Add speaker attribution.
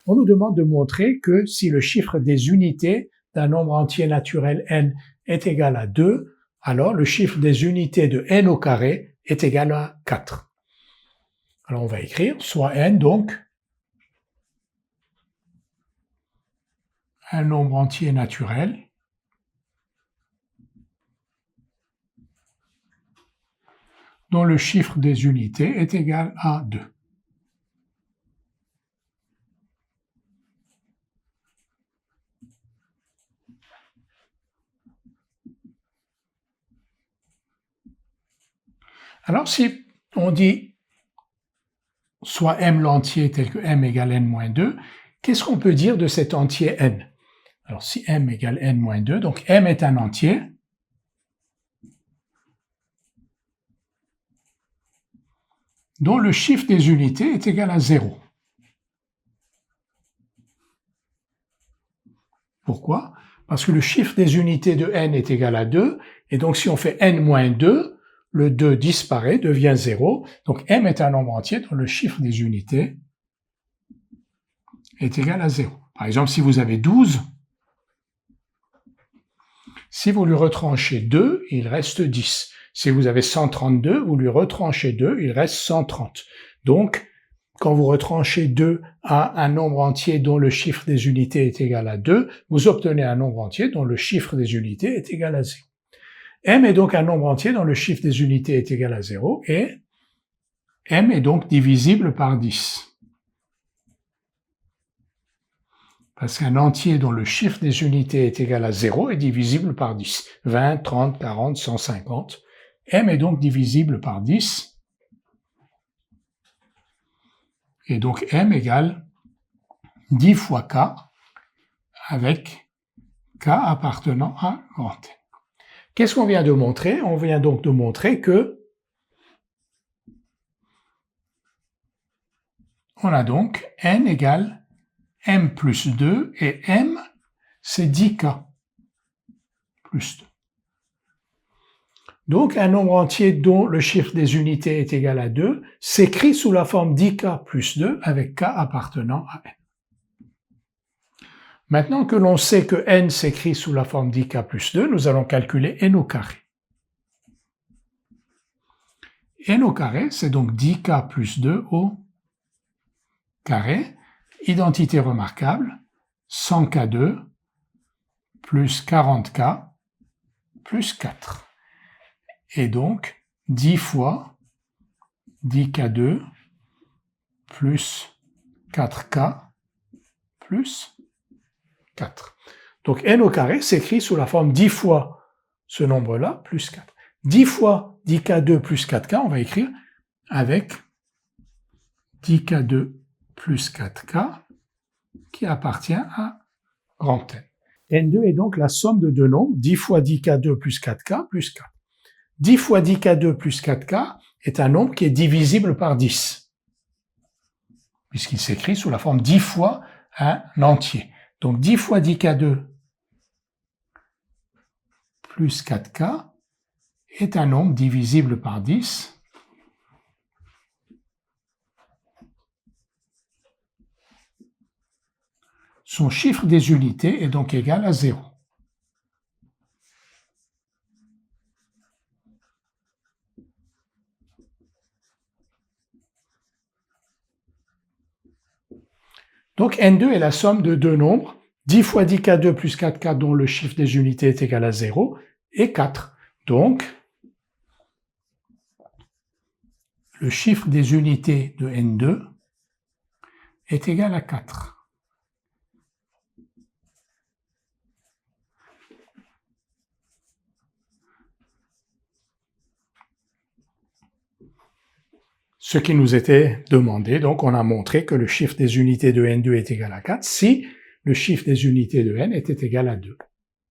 Speaker 1: on nous demande de montrer que si le chiffre des unités d'un nombre entier naturel n est égal à 2, alors le chiffre des unités de n au carré est égal à 4. Alors on va écrire soit n, donc un nombre entier naturel dont le chiffre des unités est égal à 2. Alors si on dit soit m l'entier tel que m égale n moins 2, qu'est-ce qu'on peut dire de cet entier n? Alors si m égale n moins 2, donc m est un entier dont le chiffre des unités est égal à 0. Pourquoi? Parce que le chiffre des unités de n est égal à 2, et donc si on fait n moins 2, le 2 disparaît, devient 0, donc m est un nombre entier dont le chiffre des unités est égal à 0. Par exemple, si vous avez 12, si vous lui retranchez 2, il reste 10. Si vous avez 132, vous lui retranchez 2, il reste 130. Donc, quand vous retranchez 2 à un nombre entier dont le chiffre des unités est égal à 2, vous obtenez un nombre entier dont le chiffre des unités est égal à 0. M est donc un nombre entier dont le chiffre des unités est égal à 0 et M est donc divisible par 10. Parce qu'un entier dont le chiffre des unités est égal à 0 est divisible par 10. 20, 30, 40, 150. M est donc divisible par 10. Et donc M égale 10 fois K avec K appartenant à grand N. Qu'est-ce qu'on vient de montrer? On vient donc de montrer que on a donc N égale M plus 2 et M c'est 10K plus 2. Donc un nombre entier dont le chiffre des unités est égal à 2 s'écrit sous la forme 10K plus 2 avec K appartenant à N. Maintenant que l'on sait que n s'écrit sous la forme 10K plus 2, nous allons calculer n au carré. N au carré, c'est donc 10K plus 2 au carré. Identité remarquable, 100K2 plus 40K plus 4. Et donc, 10 fois 10K2 plus 4K plus 4. Donc n au carré s'écrit sous la forme 10 fois ce nombre-là plus 4. 10 fois 10K2 plus 4K, on va écrire avec 10K2 plus 4K qui appartient à grand N. N2 est donc la somme de deux nombres, 10 fois 10K2 plus 4K plus 4. 10 fois 10K2 plus 4K est un nombre qui est divisible par 10, puisqu'il s'écrit sous la forme 10 fois un entier. Donc 10 fois 10K2 plus 4K est un nombre divisible par 10. Son chiffre des unités est donc égal à 0. Donc N2 est la somme de deux nombres, 10 fois 10K2 plus 4K dont le chiffre des unités est égal à 0, et 4. Donc, le chiffre des unités de N2 est égal à 4. Ce qui nous était demandé, donc on a montré que le chiffre des unités de N2 est égal à 4 si le chiffre des unités de N était égal à 2.